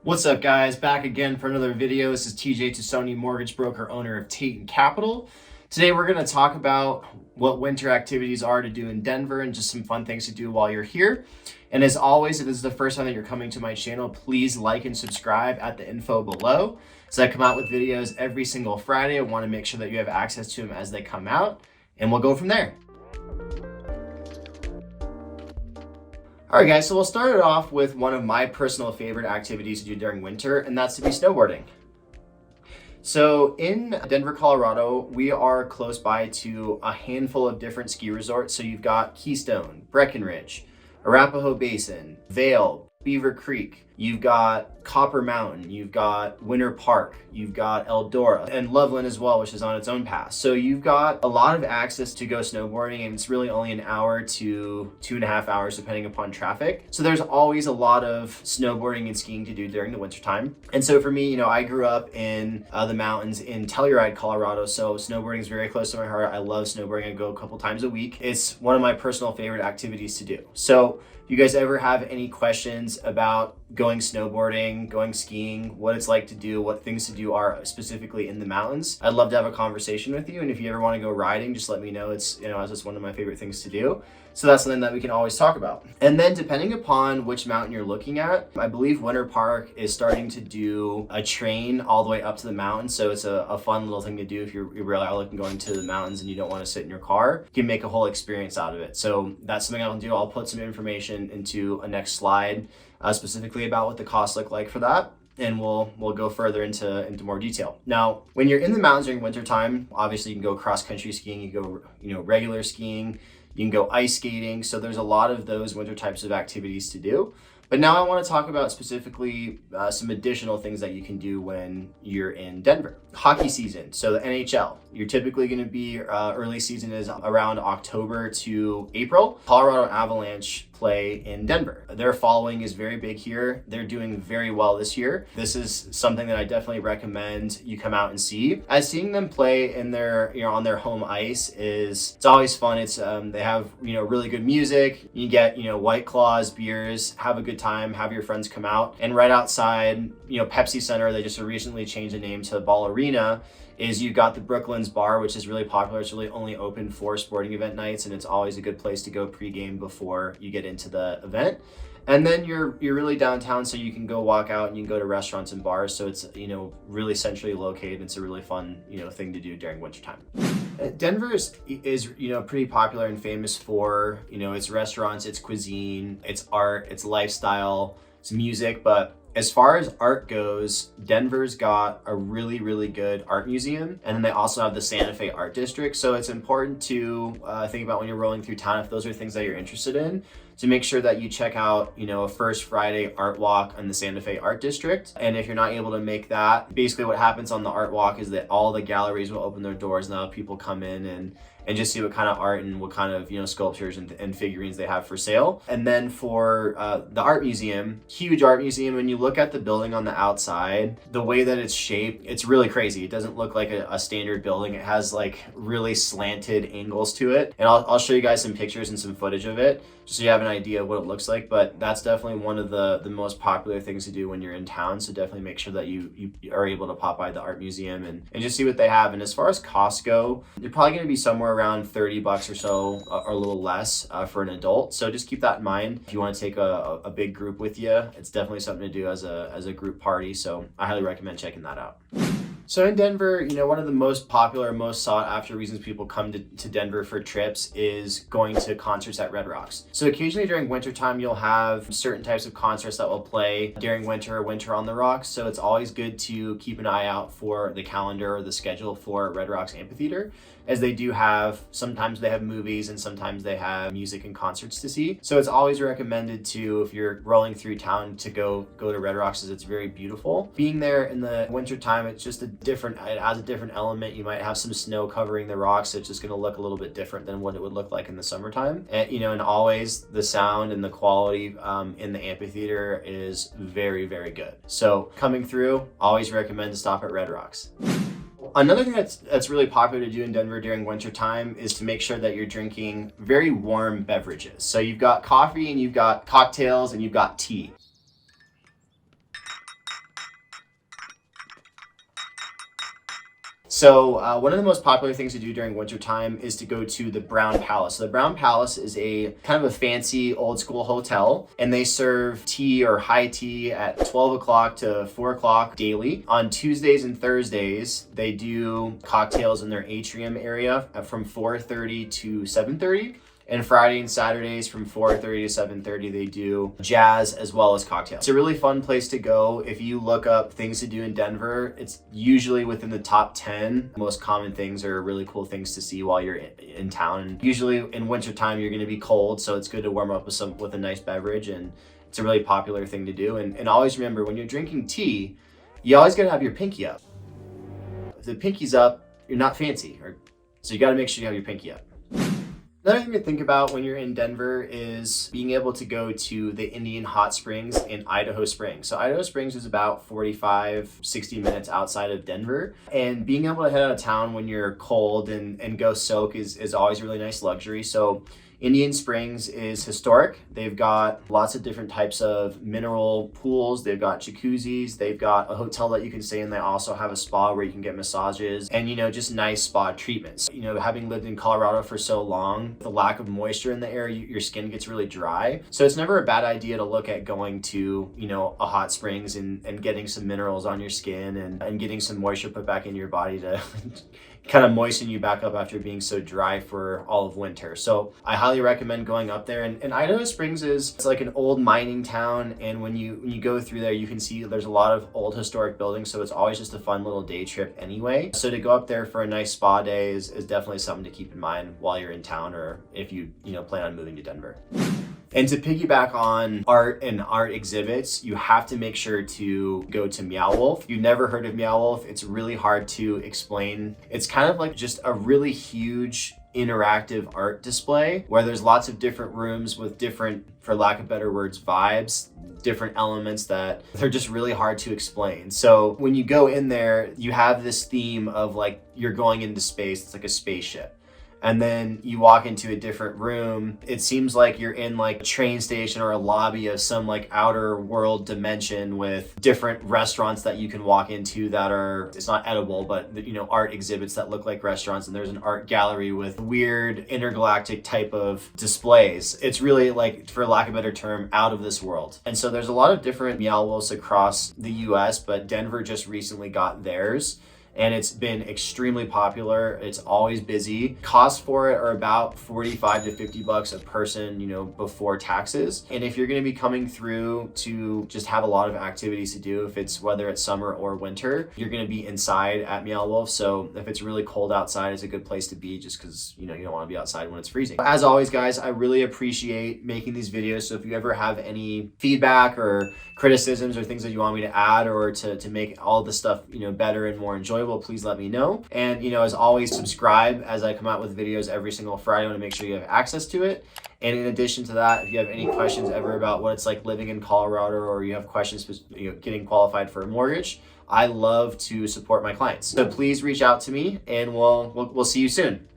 What's up, guys? Back again for another video. This is TJ Tassone, mortgage broker, owner of Tate & Capital. Today we're going to talk about what winter activities are to do in Denver and just some fun things to do while you're here. And as always, if this is the first time that you're coming to my channel, please like and subscribe at the info below. So I come out with videos every single Friday. I want to make sure that you have access to them as they come out, and we'll go from there. All right, guys, so we'll start it off with one of my personal favorite activities to do during winter, and that's to be snowboarding. So in Denver, Colorado, we are close by to a handful of different ski resorts. So you've got Keystone, Breckenridge, Arapahoe Basin, Vail, Beaver Creek, you've got Copper Mountain, you've got Winter Park, you've got Eldora, and Loveland as well, which is on its own pass. So you've got a lot of access to go snowboarding, and it's really only an hour to 2.5 hours depending upon traffic. So there's always a lot of snowboarding and skiing to do during the winter time. And so for me, I grew up in the mountains in Telluride, Colorado, so snowboarding is very close to my heart. I love snowboarding. I go a couple times a week. It's one of my personal favorite activities to do. So if you guys ever have any questions about going snowboarding, going skiing, what it's like to do, what things to do are specifically in the mountains, I'd love to have a conversation with you. And if you ever want to go riding, just let me know. It's just one of my favorite things to do. So that's something that we can always talk about. And then depending upon which mountain you're looking at, I believe Winter Park is starting to do a train all the way up to the mountain. So it's a fun little thing to do if you're really out looking going to the mountains and you don't want to sit in your car. You can make a whole experience out of it. So that's something I'll do. I'll put some information into a next slide specifically about what the costs look like for that. And we'll go further into more detail. Now, when you're in the mountains during winter time, obviously you can go cross country skiing, you go regular skiing, you can go ice skating. So there's a lot of those winter types of activities to do. But now I want to talk about specifically some additional things that you can do when you're in Denver. Hockey season, so the NHL. You're typically going to be, early season is around October to April. Colorado Avalanche play in Denver. Their following is very big here. They're doing very well this year. This is something that I definitely recommend you come out and see. As seeing them play in their, on their home ice it's always fun. It's they have, really good music. You get, White Claws, beers, have a good time, have your friends come out. And right outside, Pepsi Center, they just recently changed the name to Ball Arena, is you got the Brooklyn's Bar, which is really popular. It's really only open for sporting event nights, and it's always a good place to go pregame before you get into the event. And then you're really downtown, so you can go walk out and you can go to restaurants and bars. So it's, really centrally located. It's a really fun, thing to do during wintertime. Denver is pretty popular and famous for, its restaurants, its cuisine, its art, its lifestyle, its music. But as far as art goes, Denver's got a really, really good art museum. And then they also have the Santa Fe Art District. So it's important to think about when you're rolling through town, if those are things that you're interested in, to make sure that you check out, a First Friday art walk in the Santa Fe Art District. And if you're not able to make that, basically what happens on the art walk is that all the galleries will open their doors and have people come in and just see what kind of art and what kind of, sculptures and figurines they have for sale. And then for the art museum, huge art museum, when you look at the building on the outside, the way that it's shaped, it's really crazy. It doesn't look like a standard building. It has like really slanted angles to it. And I'll show you guys some pictures and some footage of it, just so you have an idea of what it looks like. But that's definitely one of the most popular things to do when you're in town. So definitely make sure that you are able to pop by the art museum and just see what they have. And as far as costs go, you're probably going to be somewhere around $30 or so, or a little less for an adult. So just keep that in mind. If you want to take a big group with you, it's definitely something to do as a group party. So I highly recommend checking that out. So in Denver, one of the most popular, most sought after reasons people come to Denver for trips is going to concerts at Red Rocks. So occasionally during wintertime, you'll have certain types of concerts that will play during winter on the Rocks. So it's always good to keep an eye out for the calendar or the schedule for Red Rocks Amphitheater, as they do have, sometimes they have movies and sometimes they have music and concerts to see. So it's always recommended to, if you're rolling through town, to go to Red Rocks, as it's very beautiful. Being there in the wintertime, it's just it adds a different element. You might have some snow covering the rocks. So it's just going to look a little bit different than what it would look like in the summertime. And always the sound and the quality in the amphitheater is very, very good. So coming through, always recommend to stop at Red Rocks. Another thing that's really popular to do in Denver during winter time is to make sure that you're drinking very warm beverages. So you've got coffee and you've got cocktails and you've got tea. So one of the most popular things to do during wintertime is to go to the Brown Palace. So the Brown Palace is a kind of a fancy old school hotel, and they serve tea or high tea at 12 o'clock to 4 o'clock daily. On Tuesdays and Thursdays, they do cocktails in their atrium area from 4:30 to 7:30. And Friday and Saturdays from 4:30 to 7:30, they do jazz as well as cocktails. It's a really fun place to go. If you look up things to do in Denver, it's usually within the top 10 most common things or really cool things to see while you're in town. And usually in wintertime, you're going to be cold, so it's good to warm up with a nice beverage, and it's a really popular thing to do. And always remember, when you're drinking tea, you always got to have your pinky up. If the pinky's up, you're not fancy, so you got to make sure you have your pinky up. Another thing to think about when you're in Denver is being able to go to the Indian Hot Springs in Idaho Springs. So Idaho Springs is about 60 minutes outside of Denver. And being able to head out of town when you're cold and go soak is always a really nice luxury. So Indian Springs is historic. They've got lots of different types of mineral pools. They've got jacuzzis. They've got a hotel that you can stay in. They also have a spa where you can get massages and, just nice spa treatments. Having lived in Colorado for so long, the lack of moisture in the air, your skin gets really dry. So it's never a bad idea to look at going to, a hot springs and getting some minerals on your skin and getting some moisture put back in your body to kind of moisten you back up after being so dry for all of winter. So I highly recommend going up there. And Idaho Springs it's like an old mining town, and when you go through there, you can see there's a lot of old historic buildings, so it's always just a fun little day trip anyway. So to go up there for a nice spa day is definitely something to keep in mind while you're in town, or if you plan on moving to Denver. And to piggyback on art and art exhibits, you have to make sure to go to Meow Wolf. If you've never heard of Meow Wolf, it's really hard to explain. It's kind of like just a really huge interactive art display where there's lots of different rooms with different, for lack of better words, vibes, different elements that they're just really hard to explain. So when you go in there, you have this theme of like you're going into space. It's like a spaceship. And then you walk into a different room. It seems like you're in like a train station or a lobby of some like outer world dimension with different restaurants that you can walk into that it's not edible, but art exhibits that look like restaurants. And there's an art gallery with weird intergalactic type of displays. It's really like, for lack of a better term, out of this world. And so there's a lot of different Meow Wolves across the US, but Denver just recently got theirs. And it's been extremely popular. It's always busy. Costs for it are about $45 to $50 a person, before taxes. And if you're going to be coming through to just have a lot of activities to do, whether it's summer or winter, you're going to be inside at Meow Wolf. So if it's really cold outside, it's a good place to be, just because you don't want to be outside when it's freezing. As always, guys, I really appreciate making these videos. So if you ever have any feedback or criticisms or things that you want me to add or to make all this stuff better and more enjoyable, please let me know. And as always, subscribe as I come out with videos every single Friday. I want to make sure you have access to it. And in addition to that, if you have any questions ever about what it's like living in Colorado, or you have questions getting qualified for a mortgage, I love to support my clients. So please reach out to me, and we'll see you soon.